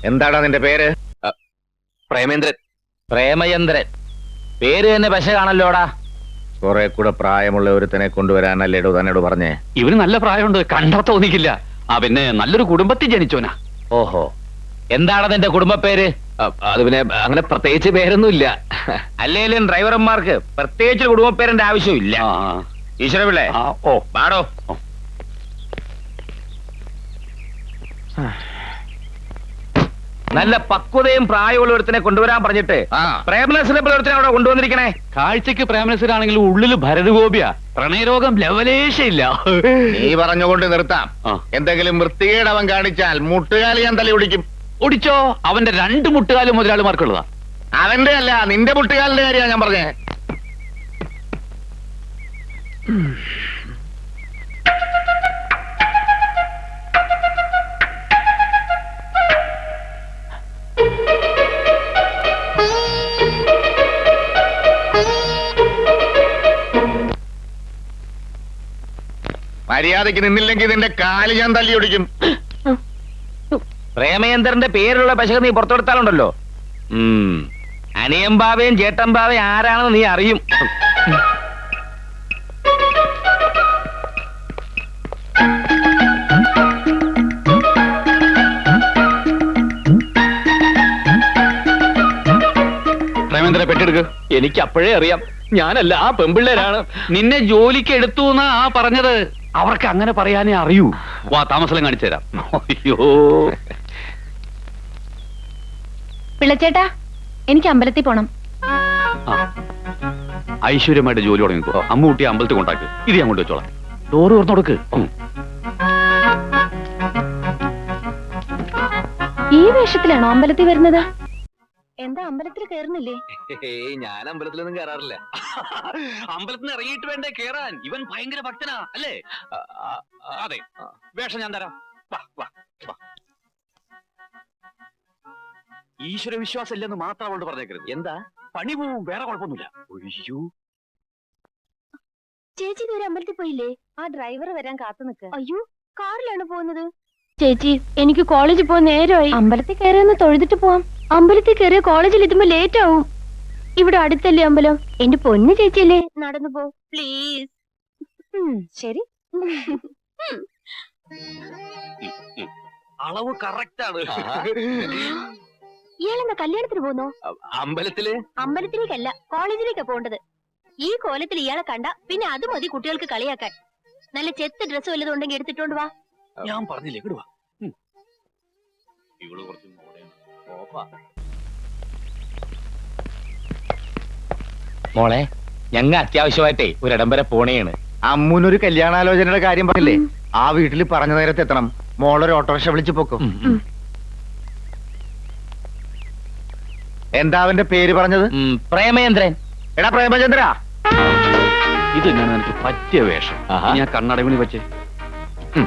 എന്താടാ നിന്റെ പേര്? പ്രേമേന്ദ്രൻ. പ്രേമചന്ദ്രൻ. പേര് തന്നെ പശ കാണല്ലോടാ. കുറെ കൂടെ പ്രായമുള്ള ഒരുത്തനെ കൊണ്ടുവരാനല്ലേടോ തന്നോട് പറഞ്ഞേ? ഇവന് നല്ല പ്രായമുണ്ട്, കണ്ടാ തോന്നിക്കില്ല. പിന്നെ നല്ലൊരു കുടുംബത്തിൽ ജനിച്ചോനാ. ഓഹോ, എന്താണ് നിന്റെ കുടുംബ പേര്? അത് പിന്നെ അങ്ങനെ പ്രത്യേകിച്ച് പേരൊന്നുമില്ല. അല്ലേലും ഡ്രൈവർമാർക്ക് പ്രത്യേകിച്ച് കുടുംബ പേരിന്റെ ആവശ്യമില്ല. ഈശ്വരപിള്ളേ, ഓ പാടോ. നല്ല പക്വതയും പ്രായമുള്ള ഒരുത്തിനെ കൊണ്ടുവരാൻ പറഞ്ഞിട്ട് പ്രേമനസിനെ ഒരുത്തിനെ അവിടെ കൊണ്ടുവന്നിരിക്കണേ. കാഴ്ചക്ക് പ്രേമനസിനാണെങ്കിലും ഉള്ളില് ഭരതഗോപിയ. പ്രണയരോഗം ലവലേശയില്ല. നീ പറഞ്ഞുകൊണ്ട് നിർത്താം. എന്തെങ്കിലും വൃത്തികേട് അവൻ കാണിച്ചാൽ മുട്ടുകാലി ഞാൻ തലി ഒടിക്കും. ഒടിച്ചോ? അവന്റെ 2 മുട്ടുകാലും മുതലാളിമാർക്കുള്ളതാ. അവന്റെ അല്ല, നിന്റെ മുട്ടുകാലിന്റെ കാര്യമാണ് ഞാൻ പറഞ്ഞേ. മര്യാദയ്ക്ക് നിന്നില്ലെങ്കിൽ നിന്റെ കാല് ഞാൻ തല്ലി ഒടിക്കും. പ്രേമേന്ദ്രന്റെ പേരുള്ള പശക നീ പുറത്തെടുത്താലുണ്ടല്ലോ, അനിയമ്പാവയും ചേട്ടമ്പാവയും ആരാണെന്ന് നീ അറിയും. പ്രേമേന്ദ്രനെ പെട്ടെടുക്ക്. എനിക്ക് അപ്പോഴേ അറിയാം, ഞാനല്ല, ആ പെമ്പിള്ളേരാണ് നിന്നെ ജോലിക്ക് എടുത്തു എന്നാ പറഞ്ഞത്. അവർക്ക് അങ്ങനെ പറയാനേ അറിയൂ. വാ, താമസം കാണിച്ചു തരാം. അയ്യോ പിള്ളച്ചേട്ടാ, എനിക്ക് അമ്പലത്തിൽ പോണം. ഐശ്വര്യമായിട്ട് ജോലി തുടങ്ങിക്കോ. അമ്മൂട്ടി അമ്പലത്തിൽ കൊണ്ടാക്ക്. ഇത് ഞാൻ കൊണ്ട് വെച്ചോളാം. ഡോറ് തുറന്നു കൊടുക്ക്. ഈ വേഷത്തിലാണോ അമ്പലത്തിൽ വരുന്നത്? എന്താ അമ്പലത്തിൽ കേറുന്നില്ലേ? ഞാൻ അമ്പലത്തിലൊന്നും കേറാറില്ല. അമ്പലത്തിൽ നിന്ന് ഇറങ്ങിയിട്ട് വേണ്ടേ കേറാൻ? ഇവൻ ഭയങ്കര ഭക്തനാ അല്ലേ? അതെ, വേഷം ഞാൻ തരാം. ഈശ്വര വിശ്വാസം ഇല്ലെന്ന് മാത്രം അവളോട് പറഞ്ഞേക്കരുത്. എന്താ? പണി പോവും, വേറെ കുഴപ്പമൊന്നുമില്ല. ഒഴിയൂ. ചേച്ചി ഇതുവരെ അമ്പലത്തിൽ പോയില്ലേ? ആ ഡ്രൈവർ വരാൻ കാത്തു നിൽക്കുക. അയ്യോ, കാറിലാണ് പോകുന്നത്. ചേച്ചി, എനിക്ക് കോളേജിൽ പോകാൻ നേരമായി. അമ്പലത്തിൽ കയറിയൊന്ന് തൊഴുതിട്ട് പോവാം. അമ്പലത്തിൽ കയറിയ കോളേജിൽ എത്തുമ്പോ ലേറ്റ് ആവും. ഇവിടെ അടുത്തല്ലേ അമ്പലം. എന്റെ പൊന്നു ചേച്ചിയല്ലേ, നടന്നു പോ പ്ലീസ്. ശരി. അളവ് കറക്റ്റ് ആണ്. ഇയാളെന്താ കല്യാണത്തിന് പോകുന്നോ? അമ്പലത്തിലേക്കല്ല, കോളേജിലേക്കാ പോണ്ടത്. ഈ കോലത്തിൽ ഇയാളെ കണ്ട പിന്നെ അത് മതി കുട്ടികൾക്ക് കളിയാക്കാൻ. നല്ല ചെത്ത് ഡ്രസ് വല്ലതും ഉണ്ടെങ്കിൽ എടുത്തിട്ടോണ്ട് വാ. ഞാൻ പറഞ്ഞില്ലേ, ഇടുവാ. മോളെ, ഞങ്ങ അത്യാവശ്യമായിട്ടേ ഒരിടം വരെ പോണേണ്. അമ്മൂനൊരു കല്യാണാലോചനയുടെ കാര്യം പറഞ്ഞില്ലേ? ആ വീട്ടിൽ പറഞ്ഞ നേരത്തെ എത്തണം. മോളൊരു ഓട്ടോറിക്ഷ വിളിച്ചു പോക്കും. എന്താ അവന്റെ പേര് പറഞ്ഞത്? പ്രേമചന്ദ്രൻ. എടാ പ്രേമചന്ദ്ര, ഇത് ഞാൻ എനിക്ക് പറ്റിയ വേഷം. ഞാൻ കണ്ണടവിണി വെച്ച്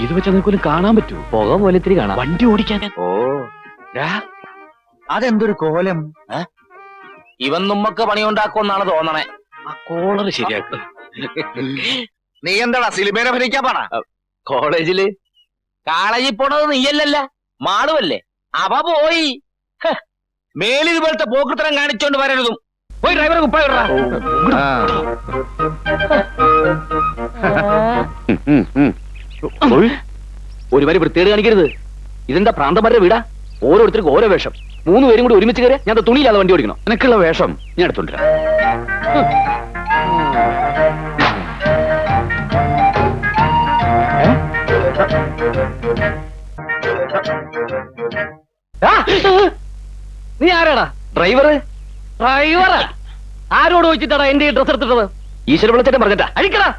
ഇത് വെച്ച് നിനക്കൊന്നും കാണാൻ പറ്റൂ? പുക പോലെ ഇത്തിരി കാണാം. വണ്ടി ഓടിക്കാൻ. ഓ, അതെന്തൊരു കോലം! ഇവൻ നമ്മക്ക് പണിയുണ്ടാക്കുമെന്നാണ് തോന്നണേ. ആ കോളർ ശരിയാക്കും. നീ എന്താടാ സിനിമേനെ ഭരിക്കാൻ പോണ? കോളേജില് പോണത് നീയല്ലല്ല, മാളുവല്ലേ? അവ പോയി. മേലിത് പോലത്തെ പോക്കൃത്തരം കാണിച്ചോണ്ട് വരരുതും. പോയി ഡ്രൈവറെ കുപ്പായ. ഒരു വരി വൃത്തികേട് കാണിക്കരുത്. ഇതെന്താ പ്രാന്തന്മാരുടെ വീടാ? ഓരോരുത്തർക്കും ഓരോ വേഷം. 3 പേരും കൂടി ഒരുമിച്ച് കയറിയ ഞാൻ തുണിയില്ലാതെ വണ്ടി ഓടിക്കണം. എനിക്കുള്ള വേഷം ഞാൻ എടുത്തോണ്ടിരാം. നീ ആരാടാ? ഡ്രൈവറ്? ഡ്രൈവറാ? ആരോട് ചോദിച്ചിട്ടാടാ എന്റെ ഡ്രസ് എടുത്തിട്ടത്? ഈശ്വര വിളിച്ചിട്ട് പറഞ്ഞിട്ടാ. അഴിക്കടാ.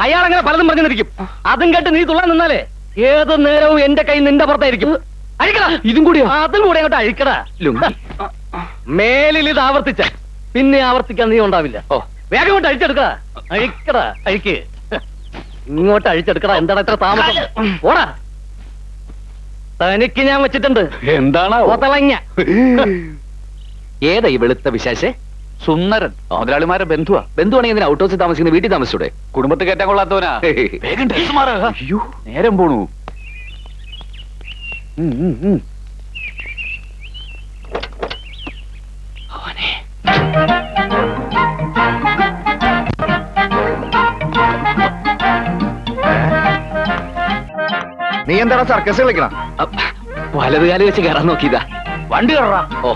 അയാൾ അങ്ങനെ പലതും പറഞ്ഞിരിക്കും. അതും കേട്ട് നീ തുള്ളാൻ നിന്നാലേ ഏത് നേരവും എന്റെ കൈ നിന്റെ പുറത്തായിരിക്കും. അഴിക്കടാ. ഇതും കൂടിയോ? അതും കൂടി അങ്ങോട്ട് അഴിക്കടാ. മേലിൽ ഇത് ആവർത്തിച്ച പിന്നെ ആവർത്തിക്കാൻ നീ ഉണ്ടാവില്ല. ഓ, വേഗം ഇങ്ങോട്ട് അഴിച്ചെടുക്കടാ. അഴിക്കടാ, അഴിക്ക്. ഇങ്ങോട്ട് അഴിച്ചെടുക്കടാ. എന്താണ് ഇത്ര താമസം? ഓടാ. തനിക്ക് ഞാൻ വെച്ചിട്ടുണ്ട്. എന്താണ്? ഏതാ ഈ വെളുത്ത വിശേഷേ? സുന്ദരൻ മുതലാളിമാരെ ബന്ധുവാ. ബന്ധുവാണെങ്കിൽ ഇതിന് ഔട്ട് ഹൗസിൽ താമസിക്കുന്ന വീട്ടിൽ താമസിച്ചൂടെ? കുടുംബത്തിൽ കയറ്റാൻ കൊള്ളാത്തവനാ. വേഗം ഡ്രസ് മാറ്. അയ്യോ നേരം പോണു. നീ എന്താണ് സർക്കസ് കളിക്കണം? വലത് കാലം വെച്ച് കയറാൻ നോക്കിയതാ. വണ്ടി കയറാ. ഓ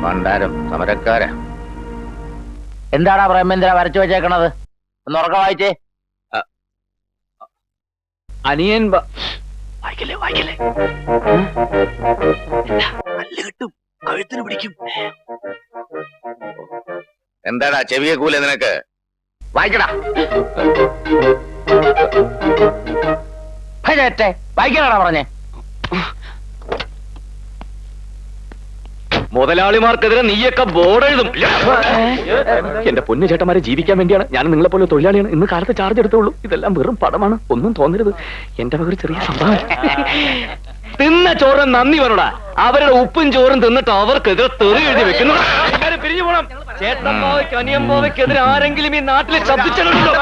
പണ്ടാരം സമരക്കാരാ. എന്താടാ പ്രേമേന്ദ്ര വരച്ചു വെച്ചേക്കണത്? ഒന്ന് ഉറക്കം വായിച്ചേ. അനിയൻ വായിക്കല്ലേ വായിക്കല്ലേ. കിട്ടും, കഴുത്തിന് പിടിക്കും. എന്താടാ ചെവിയെ കൂലെ നിനക്ക്? വായിക്കടാ. വായിക്കണടാ പറഞ്ഞേ. മുതലാളിമാർക്കെതിരെ നീയൊക്കെ ബോർഡ് എഴുതും. എന്റെ പൊന്നു ചേട്ടന്മാരെ, ജീവിക്കാൻ വേണ്ടിയാണ് ഞാൻ നിങ്ങളെ പോലെ തൊഴിലാളിയാണ്. ഇന്ന് കാലത്ത് ചാർജ് എടുത്തുള്ളൂ. ഇതെല്ലാം വെറും പടമാണ്, ഒന്നും തോന്നരുത്. എന്റെ വക ഒരു ചെറിയ സംഭവം. തിന്ന ചോറിന് നന്ദി പറടാ. അവരുടെ ഉപ്പും ചോറും തിന്നിട്ട് അവർക്കെതിരെ തെറി എഴുതി വെക്കുന്നു. പിരിഞ്ഞു പോണം. ചേട്ടന്മാവയ്ക്ക് അനിയമ്മാവയ്ക്കെതിരെ ആരെങ്കിലും ഈ നാട്ടിലെ ശബ്ദിച്ചിട്ടുണ്ടോ?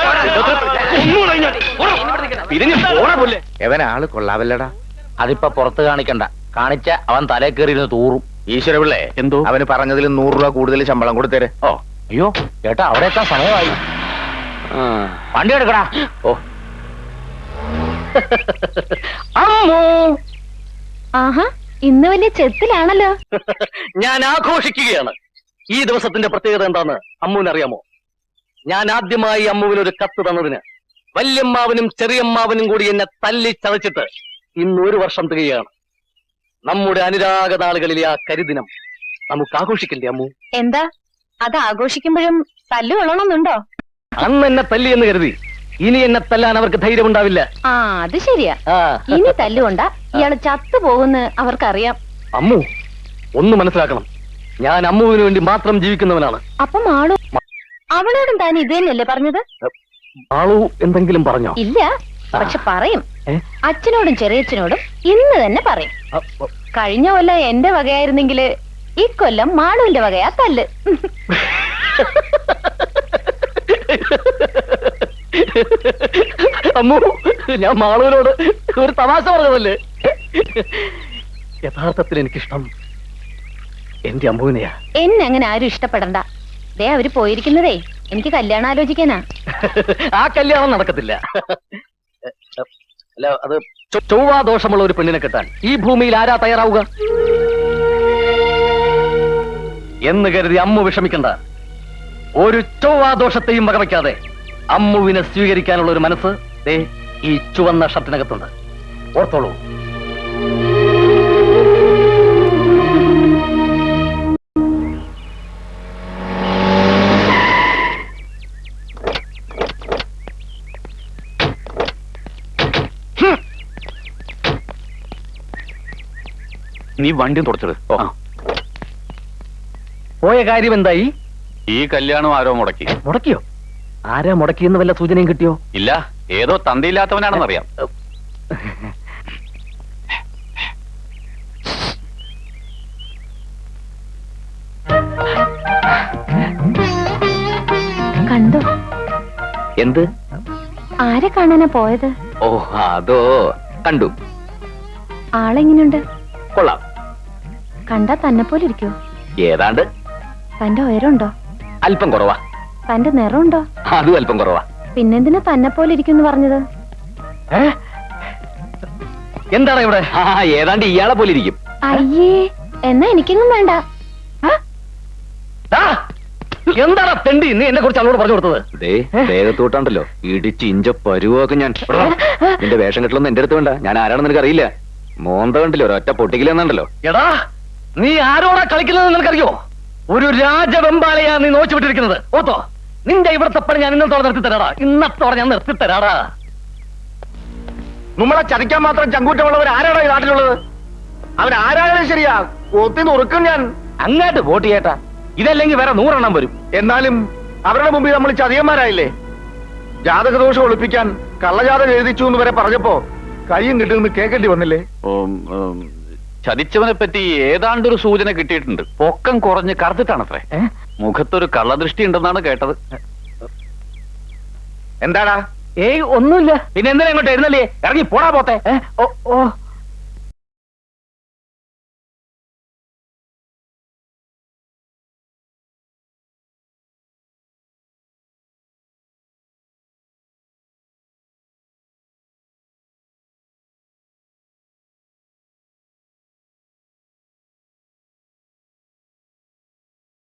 പിരിഞ്ഞു പോണ. എവനാള് കൊള്ളാവല്ലടാ. അതിപ്പോ പുറത്ത് കാണിക്കണ്ട. കാണിച്ച അവൻ തലേ കയറിയിരുന്ന് തൂറും. ഈശ്വര പിള്ളേ, എന്തോ അവന് പറഞ്ഞതിൽ 100 രൂപ കൂടുതൽ ശമ്പളം കൊടുത്തേര്. ഓ അയ്യോ ചേട്ടാ, അവിടെ എത്താൻ സമയമായി. വണ്ടി എടുക്കടാ. ഓ അമ്മോ, ആഹാ, ഇന്ന് വലിയ ചെത്തിലാണല്ലോ. ഞാൻ ആഘോഷിക്കുകയാണ്. ഈ ദിവസത്തിന്റെ പ്രത്യേകത എന്താന്ന് അമ്മുവിനറിയാമോ? ഞാൻ ആദ്യമായി അമ്മുവിന് ഒരു കത്ത് തന്നതിന് വല്യമ്മാവനും ചെറിയമ്മാവനും കൂടി എന്നെ തല്ലി ചതച്ചിട്ട് ഇന്ന് 1 വർഷം തികയാണ്. നമ്മുടെ അനുരാഗ നാളുകളിലെ ആ കരിദിനം നമുക്ക് ആഘോഷിക്കണ്ടേ അമ്മു? എന്താ അത് ആഘോഷിക്കുമ്പോഴും തല്ലു കൊള്ളണമെന്നുണ്ടോ? അന്ന് എന്നെ തല്ലി എന്ന് കരുതി ഇനി എന്നെ തല്ലാൻ അവർക്ക് ധൈര്യമുണ്ടാവില്ല. ആ അത് ശരിയാ. ഇനി തല്ലുകൊണ്ട ഇയാള് ചത്തു പോകുന്ന അവർക്കറിയാം. അമ്മു ഒന്ന് മനസ്സിലാക്കണം, ഞാൻ അമ്മുവിന് വേണ്ടി മാത്രം ജീവിക്കുന്നവനാണ്. അപ്പം ആളു അവളോടും താൻ ഇത് തന്നെയല്ലേ പറഞ്ഞത്? ആളു എന്തെങ്കിലും പറഞ്ഞോ? ഇല്ല, പക്ഷെ പറയും. അച്ഛനോടും ചെറിയച്ഛനോടും ഇന്ന് തന്നെ പറയും. കഴിഞ്ഞ കൊല്ലം എന്റെ വകയായിരുന്നെങ്കില് ഇക്കൊല്ലം മാളുവിന്റെ വകയാ തല്ല്. അമ്മു, ഞാൻ മാളുവിനോട് ഒരു തമാശ പറഞ്ഞതല്ലേ. യഥാർത്ഥത്തിൽ എനിക്കിഷ്ടം എന്റെ അമ്മുവിനെയാ. എന്നെ അങ്ങനെ ആരും ഇഷ്ടപ്പെടണ്ട. ദേ അവര് പോയിരിക്കുന്നതേ എനിക്ക് കല്യാണം ആലോചിക്കാനാ. ആ കല്യാണം നടക്കത്തില്ല. അല്ല, അത് ചൊവ്വാ ദോഷമുള്ള ഒരു പെണ്ണിനെ കെട്ടാൻ ഈ ഭൂമിയിൽ ആരാ തയ്യാറാവുക എന്ന് കരുതി അമ്മു വിഷമിക്കണ്ട. ഒരു ചൊവ്വാ ദോഷത്തെയും വകവയ്ക്കാതെ അമ്മുവിനെ സ്വീകരിക്കാനുള്ള ഒരു മനസ്സ് ദേ ഈ ചുവന്ന ഷർട്ടിനകത്തുണ്ട്. ഓർത്തോളൂ. നീ വണ്ടിയും തുടച്ചത്. പോയ കാര്യം എന്തായി? ഈ കല്യാണം ആരോ മുടക്കി. മുടക്കിയോ? ആരാ മുടക്കിയെന്ന് വല്ല സൂചനയും കിട്ടിയോ? ഇല്ല, ഏതോ തന്തയില്ലാത്തവനാണെന്നറിയാം. കണ്ടോ? എന്ത്? ആരെ കാണാനാ പോയത്? ഓ അതോ, കണ്ടു. ആളെങ്ങനെയുണ്ട്? കൊള്ളാം. കണ്ടാ തന്നെ പോലെ ഇരിക്കോ? ഏതാണ്ട്. തന്റെ ഉയരമുണ്ടോ? അല്പം കുറവാ. തന്റെ നിറമുണ്ടോ? അതും അല്പം കുറവാ. പിന്നെന്തിനാ തന്നെ പോലെ ഇരിക്കും പറഞ്ഞത്? എന്താണ് ഇവിടെ? ഏതാണ്ട് ഇയാളെ പോലെ ഇരിക്കും. അയ്യേ, എന്നാ എനിക്കെങ്ങും വേണ്ട. എന്താണ് തെണ്ടി നീ എന്നെ കുറിച്ച് അവളോട് പറഞ്ഞു കൊടുത്തത്? ദേഹത്തോട്ടാണ്ടല്ലോ ഇടിച്ച് ഇഞ്ച പരുവൊക്കെ ഞാൻ. നിന്റെ വേഷം കെട്ടലൊന്നും എന്റെ അടുത്ത് വേണ്ട. ഞാൻ ആരാണെന്ന് നിനക്ക് അറിയില്ല. മോന്ത കണ്ടില്ലോ, ഒരൊറ്റ പൊട്ടിക്കില്ലെന്നുണ്ടല്ലോ. എടാ, നീ ആരോടാ കളിക്കുന്നത് നിനക്കറിയോ? ഒരു രാജവെമ്പാലയാ നീ നോച്ചു വിട്ടിരിക്കുന്നത്. ഓത്തോ, നിന്റെ ഇവിടത്തെ പണി ഞാൻ ഇന്നത്തോടെ നിർത്തിത്തരാടാ. ഇന്നത്തോടെ ഞാൻ നിർത്തിത്തരാടാ. നമ്മളെ ചതിക്കാൻ മാത്രം ചങ്കൂറ്റമുള്ളവർ ആരാടാ ഈ നാട്ടിലുള്ളത്? അവരാരായാലും ശരിയാ, കൊത്തി നുറുക്കും ഞാൻ. അങ്ങോട്ട് വോട്ട് ചെയ്യട്ടാ. ഇതല്ലെങ്കിൽ വേറെ 100 എണ്ണം വരും. എന്നാലും അവരുടെ മുമ്പിൽ നമ്മൾ ചതിയന്മാരായില്ലേ? ജാതകദോഷം ഒളിപ്പിക്കാൻ കള്ളജാതകം എഴുതിച്ചു എന്ന് വരെ പറഞ്ഞപ്പോ കയ്യും കിട്ടുമെന്ന് കേൾക്കേണ്ടി വന്നില്ലേ? ചതിച്ചവനെ പറ്റി ഏതാണ്ടൊരു സൂചന കിട്ടിയിട്ടുണ്ട്. പൊക്കം കുറഞ്ഞ് കറുത്തിട്ടാണത്രേ. മുഖത്തൊരു കള്ളദൃഷ്ടി ഉണ്ടെന്നാണ് കേട്ടത്. എന്താടാ? ഏയ് ഒന്നുമില്ല. പിന്നെ എന്തിനാ ഇങ്ങോട്ട് എഴുന്നല്ലേ? ഇറങ്ങി പോടാ പോത്തെ. ഓ